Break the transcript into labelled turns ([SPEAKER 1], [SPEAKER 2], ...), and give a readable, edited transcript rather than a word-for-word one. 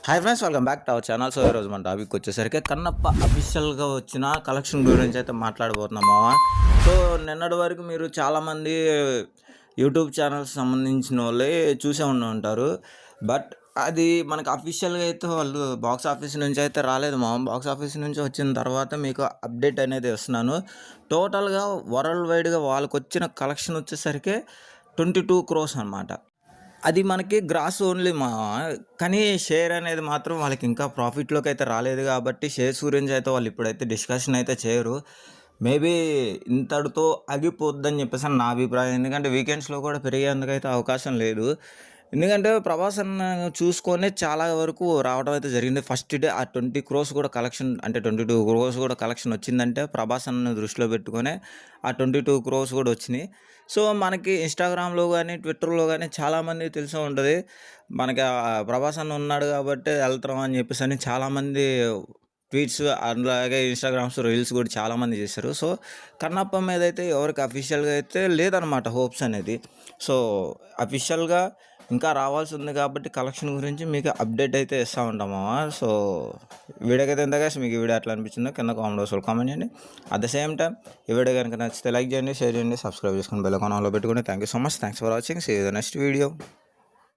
[SPEAKER 1] Hi friends, welcome back to our channel. So ఈరోజు మన topic వచ్చేసరికి కన్నప్ప అఫీషియల్గా వచ్చిన కలెక్షన్ గురించి అయితే మాట్లాడబోతున్నాము. సో నిన్నటి వరకు మీరు చాలామంది యూట్యూబ్ ఛానల్స్ సంబంధించిన వాళ్ళే చూసే ఉంటారు. బట్ అది మనకు అఫీషియల్గా అయితే వాళ్ళు బాక్స్ ఆఫీస్ నుంచి అయితే రాలేదు బాక్స్ ఆఫీస్ నుంచి వచ్చిన తర్వాత మీకు అప్డేట్ అనేది ఇస్తున్నాను. టోటల్గా వరల్డ్ వైడ్గా వాళ్ళకి వచ్చిన కలెక్షన్ వచ్చేసరికి 22 crores అనమాట. అది మనకి గ్రాస్ ఓన్లీ కానీ షేర్ అనేది మాత్రం వాళ్ళకి ఇంకా ప్రాఫిట్‌లోకి అయితే రాలేదు కాబట్టి షేర్స్ గురించి అయితే వాళ్ళు ఇప్పుడైతే డిస్కషన్ అయితే చేయరు. మేబీ ఇంతటితో ఆగిపోద్దని చెప్పేసి నా అభిప్రాయం. ఎందుకంటే వీకెండ్స్‌లో కూడా పెరిగేందుకైతే అవకాశం లేదు. ఎందుకంటే ప్రభాస్ అన్న చూసుకొనే చాలా వరకు రావడం అయితే జరిగింది. ఫస్ట్ డే ఆ 20 క్రోర్స్ కూడా కలెక్షన్, అంటే 22 క్రోర్స్ కూడా కలెక్షన్ వచ్చిందంటే ప్రభాస్ అన్నని దృష్టిలో పెట్టుకొనే ఆ 22 క్రోర్స్ కూడా వచ్చినాయి. సో మనకి ఇన్‌స్టాగ్రామ్‌లో గానీ, ట్విట్టర్‌లో గానీ చాలామందికి తెలిసే ఉంటది. మనకి ప్రభాస్ అన్న ఉన్నాడు కాబట్టే ఎళ్తున్నాం అని చెప్పేసని చాలామంది ట్వీట్స్, అలాగే ఇన్‌స్టాగ్రామ్స్, రీల్స్ కూడా చాలామంది చేశారు. సో కన్నప్ప మీదైతే ఎవరికి అఫీషియల్‌గా అయితే లేదనమాట హోప్స్ అనేది. సో అఫీషియల్‌గా ఇంకా రావాల్సి ఉంది కాబట్టి కలెక్షన్ గురించి మీకు అప్డేట్ అయితే ఇస్తా ఉంటాం సో వీడియోకైతే ఎంత గైస్, మీకు ఈ వీడియో ఎట్లా అనిపించిందో కింద కామెంట్ బాక్స్‌లో కామెంట్ చేయండి. అట్ ద సేమ్ టైం ఈ వీడియో కనుక నచ్చితే లైక్ చేయండి, షేర్ చేయండి, సబ్స్క్రైబ్ చేసుకొని బెల్ ఐకాన్ ఆన్‌లో పెట్టుకోండి. Thank you so much. Thanks for watching. See you the next video.